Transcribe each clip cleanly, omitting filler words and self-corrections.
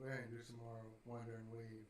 Go ahead and do some more Wuthering Waves.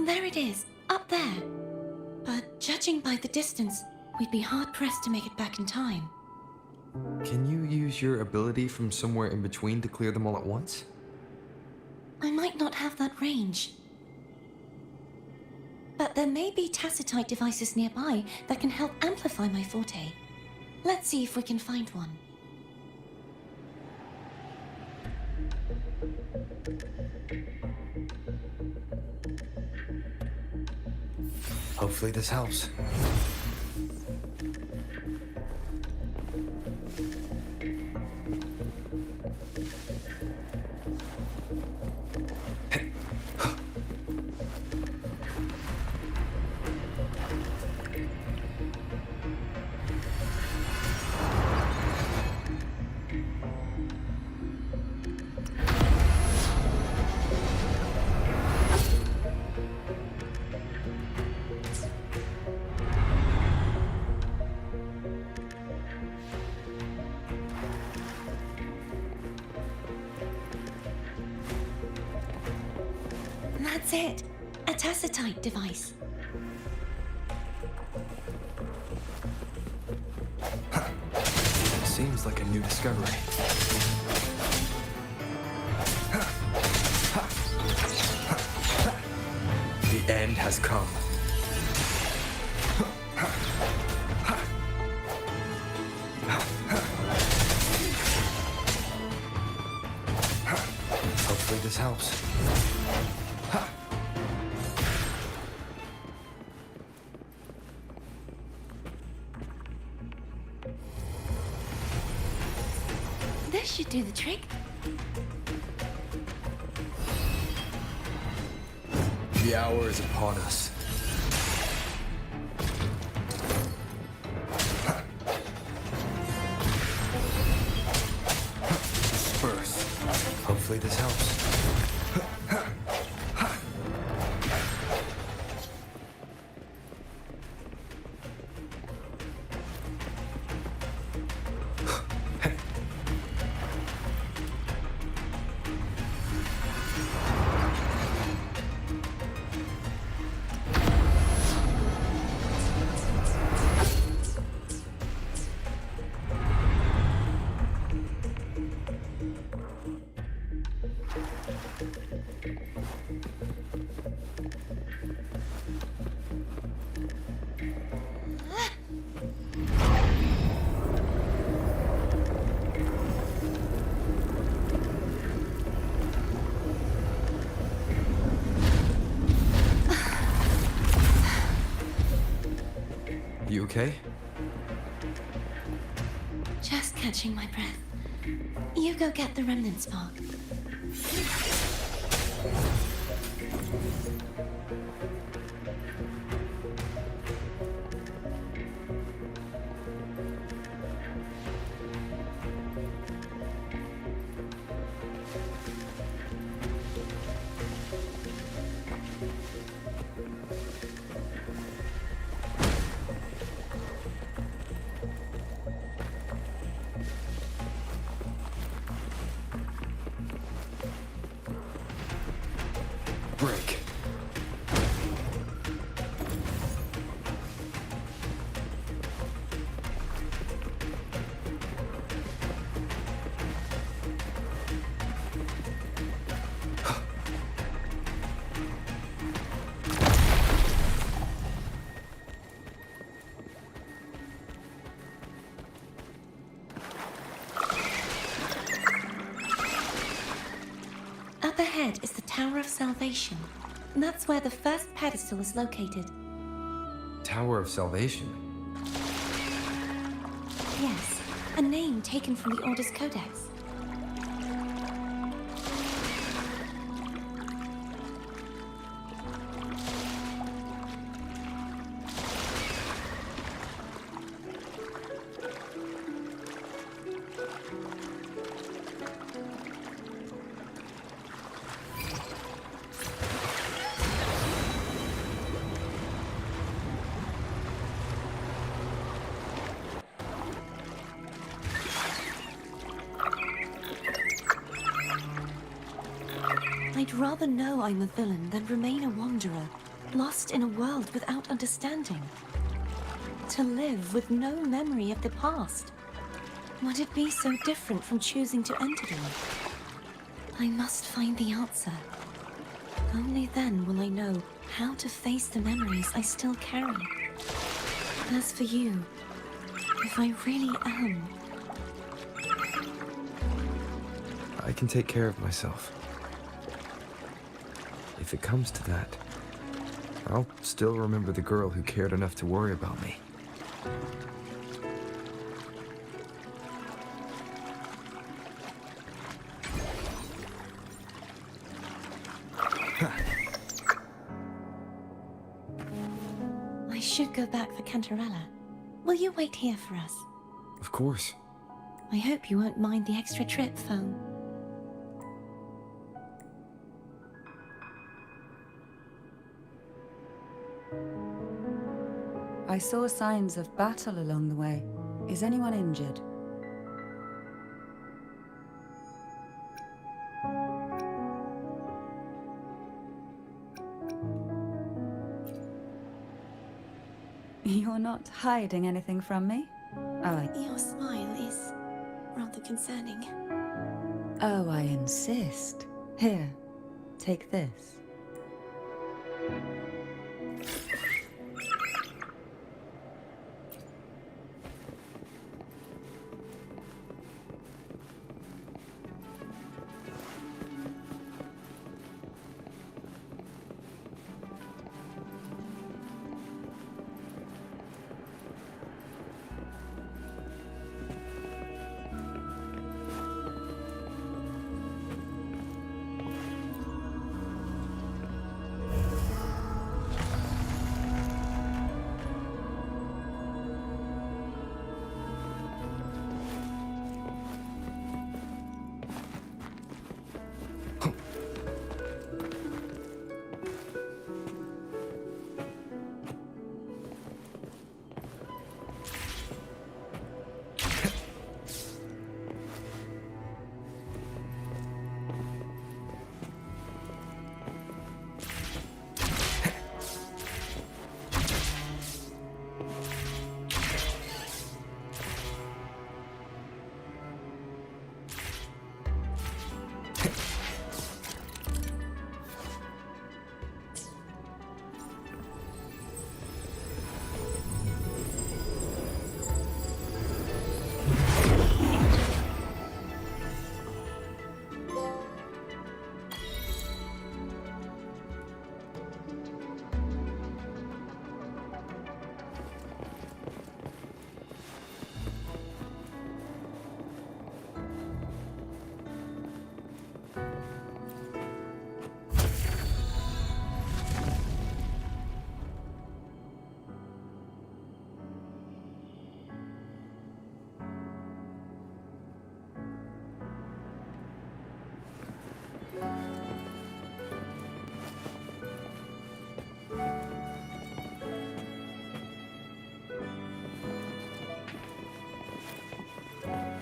There it is, up there. But judging by the distance, we'd be hard-pressed to make it back in time. Can you use your ability from somewhere in between to clear them all at once? I might not have that range. But there may be tacitite devices nearby that can help amplify my forte. Let's see if we can find one. Hopefully this helps. That's it. A tacitite device. Seems like a new discovery. The end has come. Hopefully this helps. This should do the trick. The hour is upon us. Disperse. Hopefully Hopefully this helps. You okay? Just catching my breath. You go get the remnant spark. Break. Up ahead is the Tower of Salvation. That's where the first pedestal is located. Tower of Salvation. Yes, a name taken from the Order's Codex. I'd rather know I'm a villain than remain a wanderer, lost in a world without understanding. To live with no memory of the past. Would it be so different from choosing to enter them? I must find the answer. Only then will I know how to face the memories I still carry. As for you, if I really am... I can take care of myself. If it comes to that, I'll still remember the girl who cared enough to worry about me. I should go back for Cantarella. Will you wait here for us? Of course. I hope you won't mind the extra trip, Foam. I saw signs of battle along the way. Is anyone injured? You're not hiding anything from me? Your smile is rather concerning. Oh, I insist. Here, take this.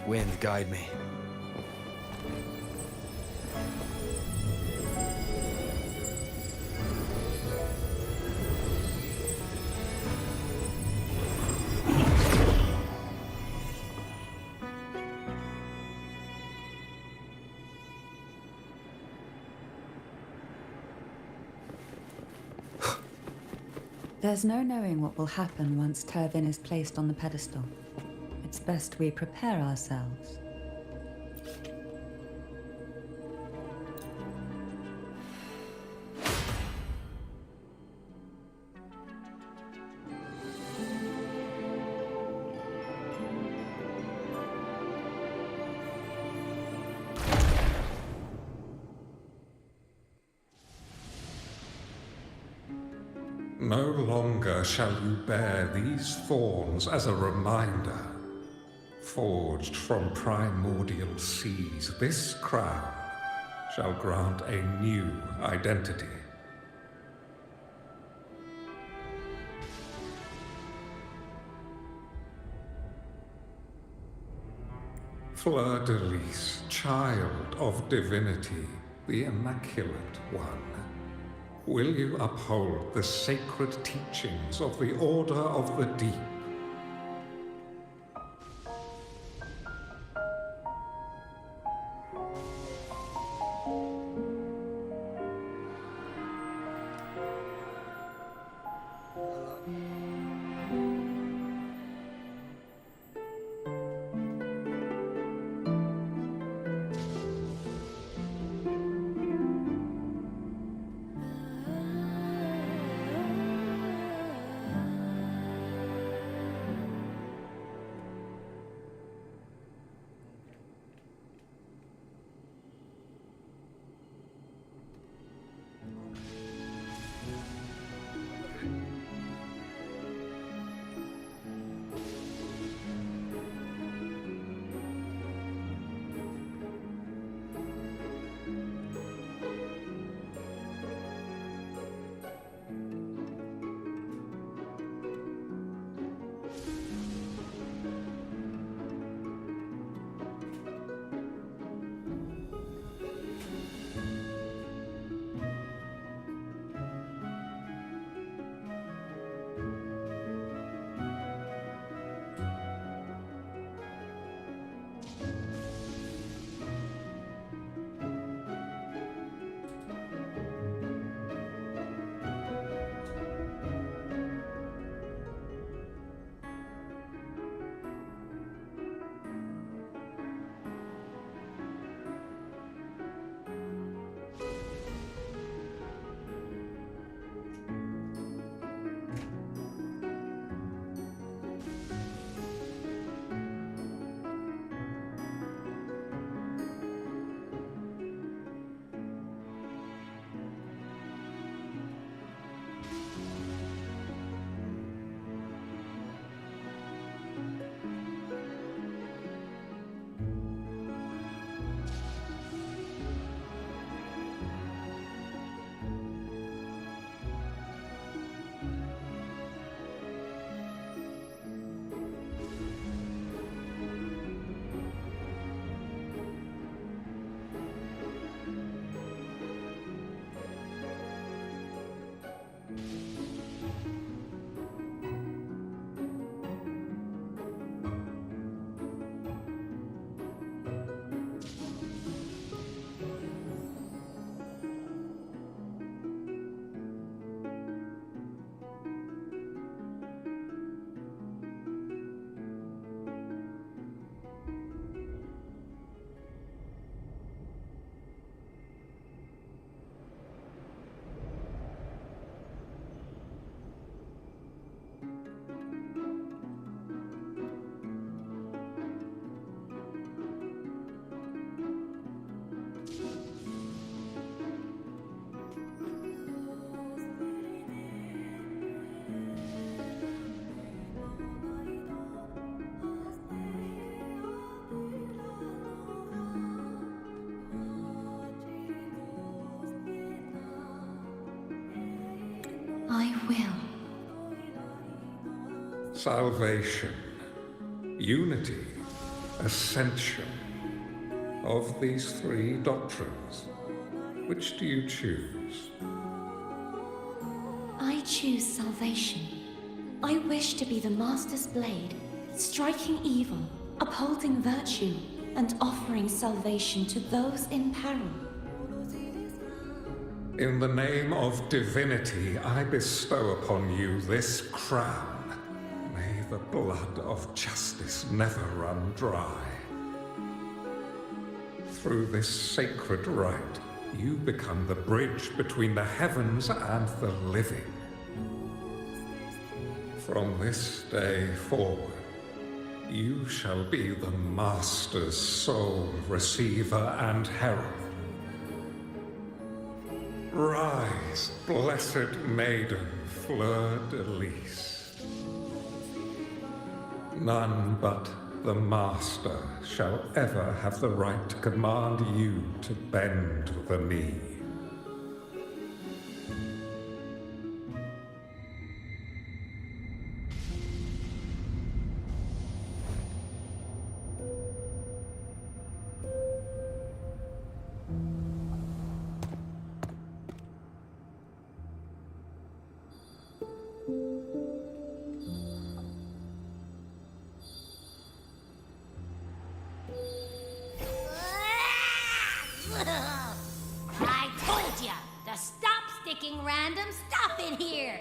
Wind, guide me. There's no knowing what will happen once Turvin is placed on the pedestal. It's best we prepare ourselves. No longer shall you bear these thorns as a reminder. Forged from primordial seas, this crown shall grant a new identity. Fleur-de-Lis, child of divinity, the Immaculate One. Will you uphold the sacred teachings of the Order of the Deep? I will. Salvation, unity, ascension. Of these three doctrines, which do you choose? I choose salvation. I wish to be the Master's blade, striking evil, upholding virtue, and offering salvation to those in peril. In the name of divinity, I bestow upon you this crown. May the blood of justice never run dry. Through this sacred rite, you become the bridge between the heavens and the living. From this day forward, you shall be the Master's sole receiver and herald. Rise, blessed maiden, fleur-de-lis. None but the Master shall ever have the right to command you to bend the knee. I told ya to stop sticking random stuff in here!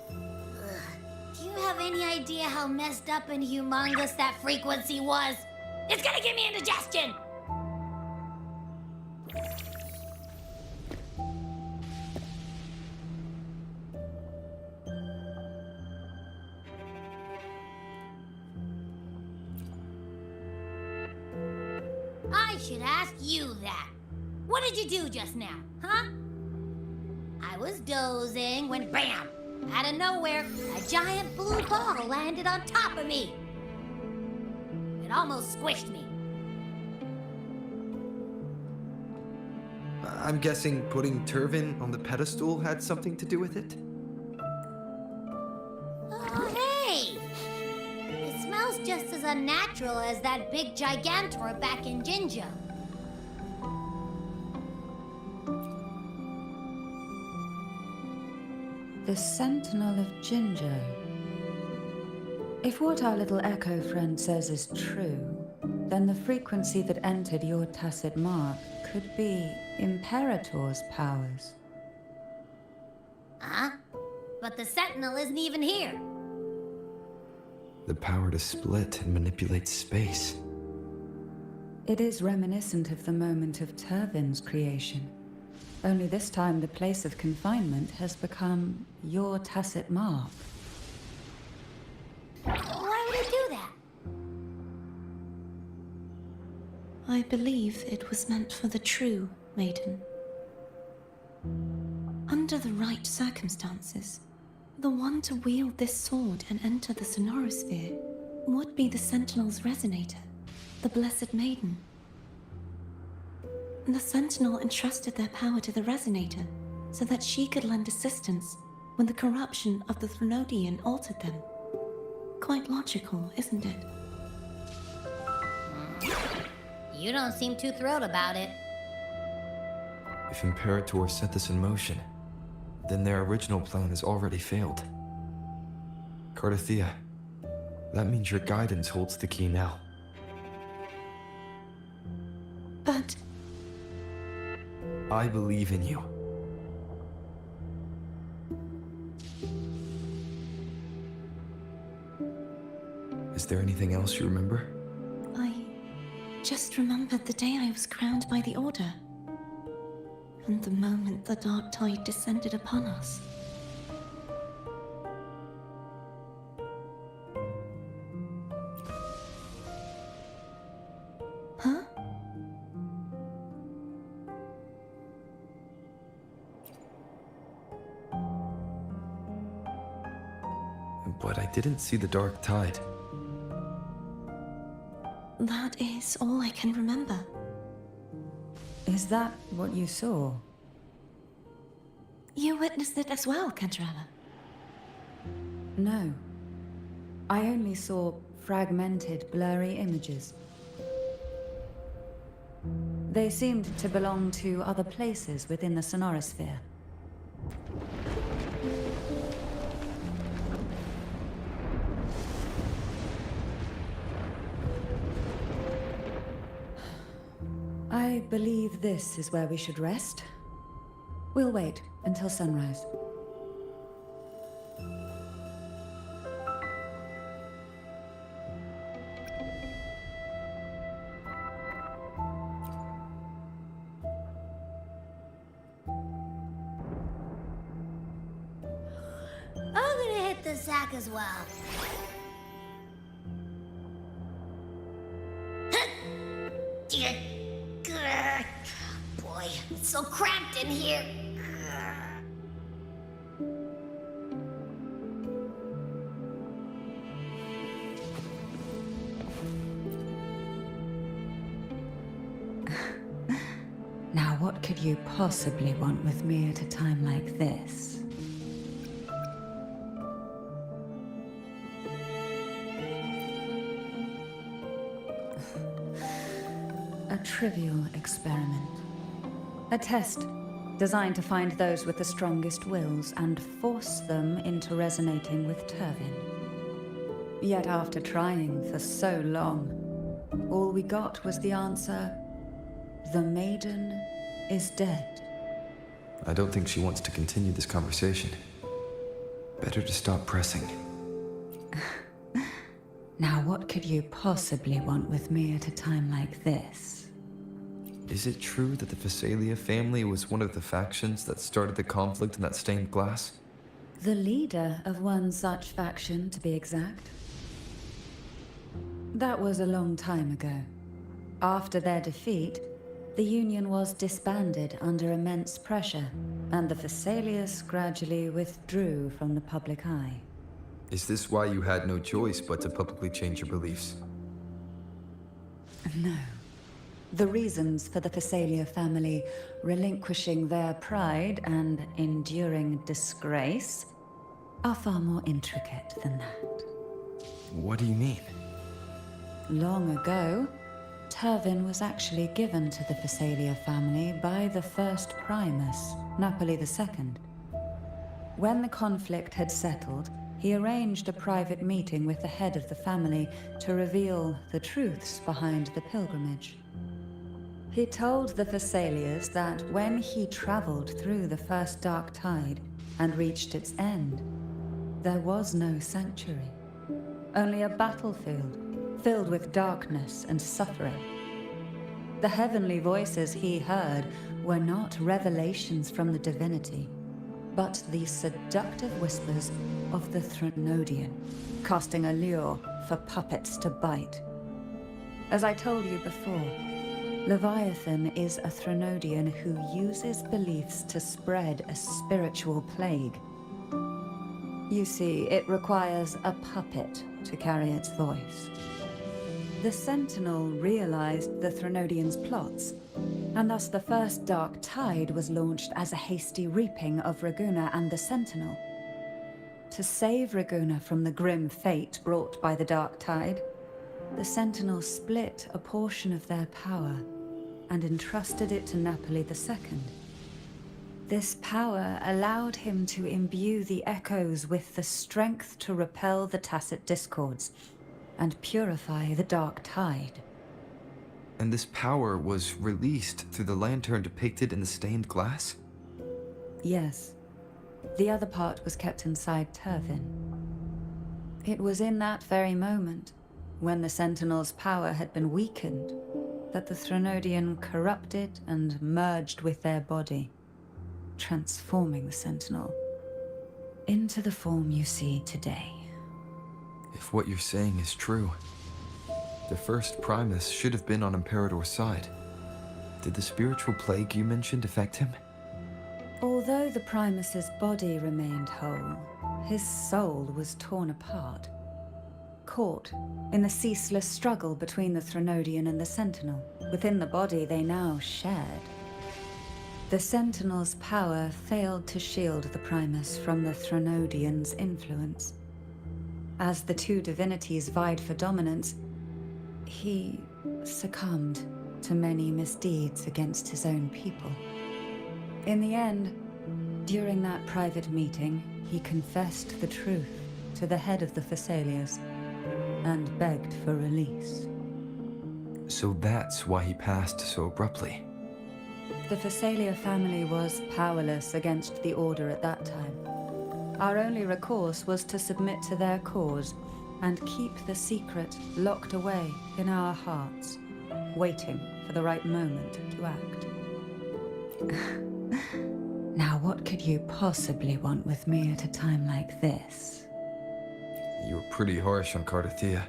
Do you have any idea how messed up and humongous that frequency was? It's gonna give me indigestion! I should ask you that. What did you do just now, huh? I was dozing when BAM! Out of nowhere, a giant blue ball landed on top of me. It almost squished me. I'm guessing putting Turvin on the pedestal had something to do with it? Oh, hey! It smells just as unnatural as that big gigantor back in Jinja. The Sentinel of Jinjo. If what our little echo friend says is true, then the frequency that entered your tacit mark could be Imperator's powers. Huh? But the Sentinel isn't even here. The power to split and manipulate space. It is reminiscent of the moment of Turvin's creation. Only this time the place of confinement has become your tacit mark. Why would it do that? I believe it was meant for the true maiden. Under the right circumstances, the one to wield this sword and enter the sonorosphere would be the Sentinel's resonator, the Blessed Maiden. The Sentinel entrusted their power to the resonator so that she could lend assistance when the corruption of the Threnodian altered them. Quite logical, isn't it? You don't seem too thrilled about it. If Imperator set this in motion, then their original plan has already failed. Cardathea, that means your guidance holds the key now. But I believe in you. Is there anything else you remember? I just remembered the day I was crowned by the Order. And the moment the dark tide descended upon us. Huh? But I didn't see the dark tide. That is all I can remember. Is that what you saw? You witnessed it as well, Kentrella. No. I only saw fragmented, blurry images. They seemed to belong to other places within the sonorosphere. I believe this is where we should rest. We'll wait until sunrise. I'm gonna hit the sack as well. Boy, it's so cramped in here. Now, what could you possibly want with me at a time like this? A trivial experiment. A test designed to find those with the strongest wills and force them into resonating with Turvin. Yet after trying for so long, all we got was the answer, "The maiden is dead." I don't think she wants to continue this conversation. Better to stop pressing. Now, what could you possibly want with me at a time like this? Is it true that the Phasalia family was one of the factions that started the conflict in that stained glass? The leader of one such faction, to be exact. That was a long time ago. After their defeat, the Union was disbanded under immense pressure, and the Phasalias gradually withdrew from the public eye. Is this why you had no choice but to publicly change your beliefs? No. The reasons for the Phasalia family relinquishing their pride and enduring disgrace are far more intricate than that. What do you mean? Long ago, Turvin was actually given to the Phasalia family by the first Primus, Napoli II. When the conflict had settled, he arranged a private meeting with the head of the family to reveal the truths behind the pilgrimage. He told the Phasalias that when he traveled through the first dark tide and reached its end, there was no sanctuary, only a battlefield filled with darkness and suffering. The heavenly voices he heard were not revelations from the divinity, but the seductive whispers of the Threnodian, casting a lure for puppets to bite. As I told you before, Leviathan is a Threnodian who uses beliefs to spread a spiritual plague. You see, it requires a puppet to carry its voice. The Sentinel realized the Threnodian's plots, and thus the first Dark Tide was launched as a hasty reaping of Raguna and the Sentinel. To save Raguna from the grim fate brought by the Dark Tide, the Sentinel split a portion of their power and entrusted it to Napoli II. This power allowed him to imbue the echoes with the strength to repel the tacit discords and purify the Dark Tide. And this power was released through the lantern depicted in the stained glass? Yes. The other part was kept inside Turvin. It was in that very moment, when the Sentinel's power had been weakened, that the Threnodian corrupted and merged with their body, transforming the Sentinel into the form you see today. If what you're saying is true, the first Primus should have been on Imperator's side. Did the spiritual plague you mentioned affect him? Although the Primus's body remained whole, his soul was torn apart, caught in the ceaseless struggle between the Threnodian and the Sentinel. Within the body they now shared. The Sentinel's power failed to shield the Primus from the Threnodian's influence. as the two divinities vied for dominance, he succumbed to many misdeeds against his own people. In the end, during that private meeting, he confessed the truth to the head of the Thessalians and begged for release. So that's why he passed so abruptly. The Thessalia family was powerless against the Order at that time. Our only recourse was to submit to their cause and keep the secret locked away in our hearts, waiting for the right moment to act. Now, what could you possibly want with me at a time like this? You were pretty harsh on Cardathea.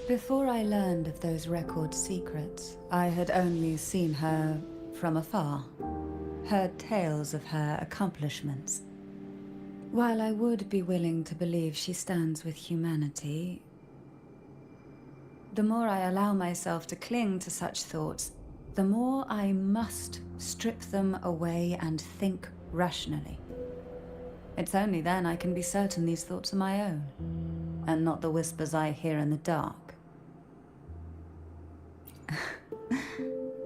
Before I learned of those record secrets, I had only seen her from afar, heard tales of her accomplishments. While I would be willing to believe she stands with humanity, the more I allow myself to cling to such thoughts, the more I must strip them away and think rationally. It's only then I can be certain these thoughts are my own, and not the whispers I hear in the dark.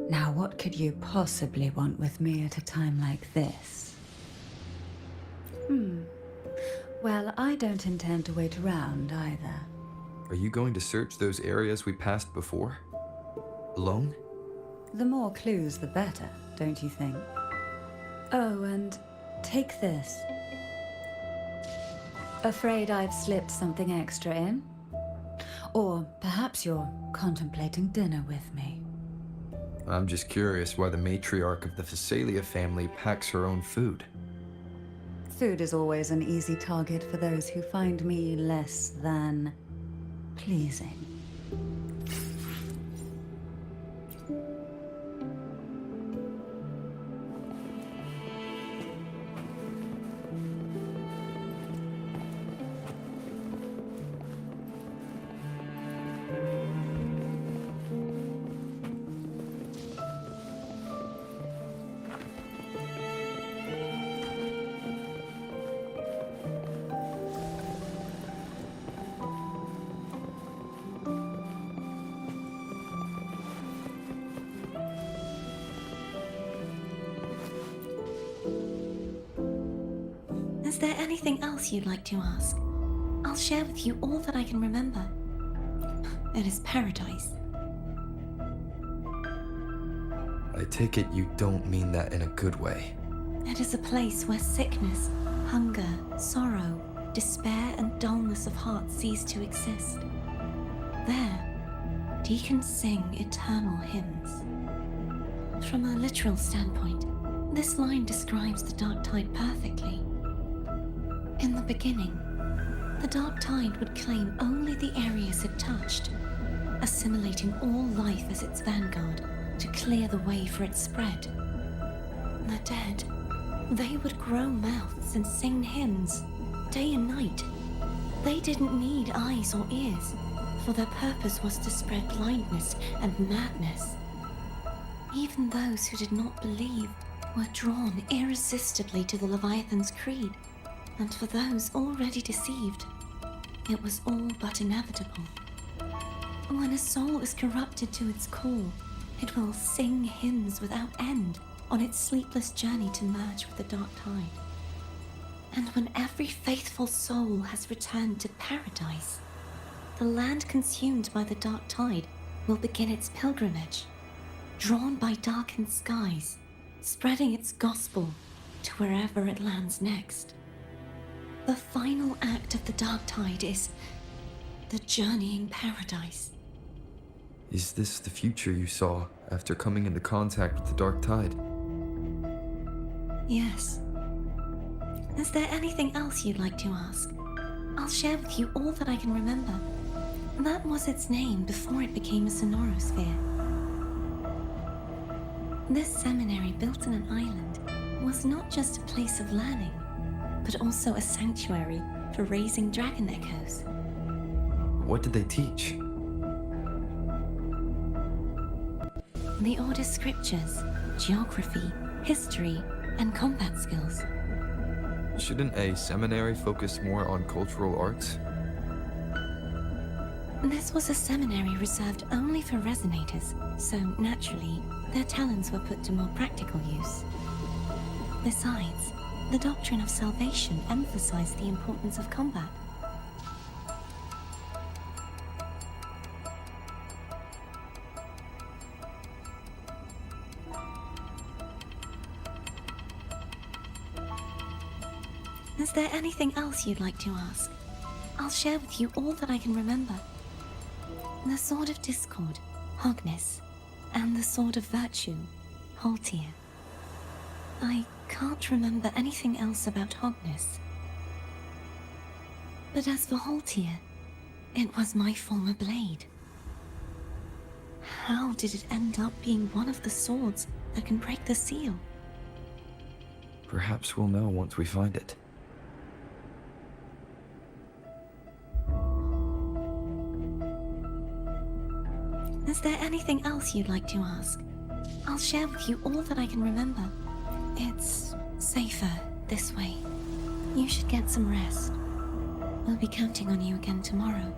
Now, what could you possibly want with me at a time like this? Well, I don't intend to wait around either. Are you going to search those areas we passed before? Alone? The more clues, the better, don't you think? Oh, and take this. Afraid I've slipped something extra in? Or perhaps you're contemplating dinner with me. I'm just curious why the matriarch of the Thessalia family packs her own food. Food is always an easy target for those who find me less than pleasing. Is there anything else you'd like to ask? I'll share with you all that I can remember. It is paradise. I take it you don't mean that in a good way. It is a place where sickness, hunger, sorrow, despair, and dullness of heart cease to exist. There, deacons sing eternal hymns. From a literal standpoint, this line describes the dark tide perfectly. In the beginning, the dark tide would claim only the areas it touched, assimilating all life as its vanguard to clear the way for its spread. The dead, they would grow mouths and sing hymns, day and night. They didn't need eyes or ears, for their purpose was to spread blindness and madness. Even those who did not believe were drawn irresistibly to the Leviathan's creed, and for those already deceived, it was all but inevitable. When a soul is corrupted to its core, it will sing hymns without end on its sleepless journey to merge with the dark tide. And when every faithful soul has returned to paradise, the land consumed by the dark tide will begin its pilgrimage, drawn by darkened skies, spreading its gospel to wherever it lands next. The final act of the dark tide is the journeying paradise. Is this the future you saw after coming into contact with the dark tide? Yes. Is there anything else you'd like to ask? I'll share with you all that I can remember. That was its name before it became a sonorosphere. This seminary, built in an island, was not just a place of learning, but also a sanctuary for raising dragon echoes. What did they teach? The Order's scriptures, geography, history, and combat skills. Shouldn't a seminary focus more on cultural arts? This was a seminary reserved only for resonators, so naturally, their talents were put to more practical use. Besides, the doctrine of salvation emphasized the importance of combat. Is there anything else you'd like to ask? I'll share with you all that I can remember. The Sword of Discord, Hogness, and the Sword of Virtue, Haltir. I can't remember anything else about Hogness. But as for Haltir, it was my former blade. How did it end up being one of the swords that can break the seal? Perhaps we'll know once we find it. Is there anything else you'd like to ask? I'll share with you all that I can remember. It's safer this way. You should get some rest. We'll be counting on you again tomorrow.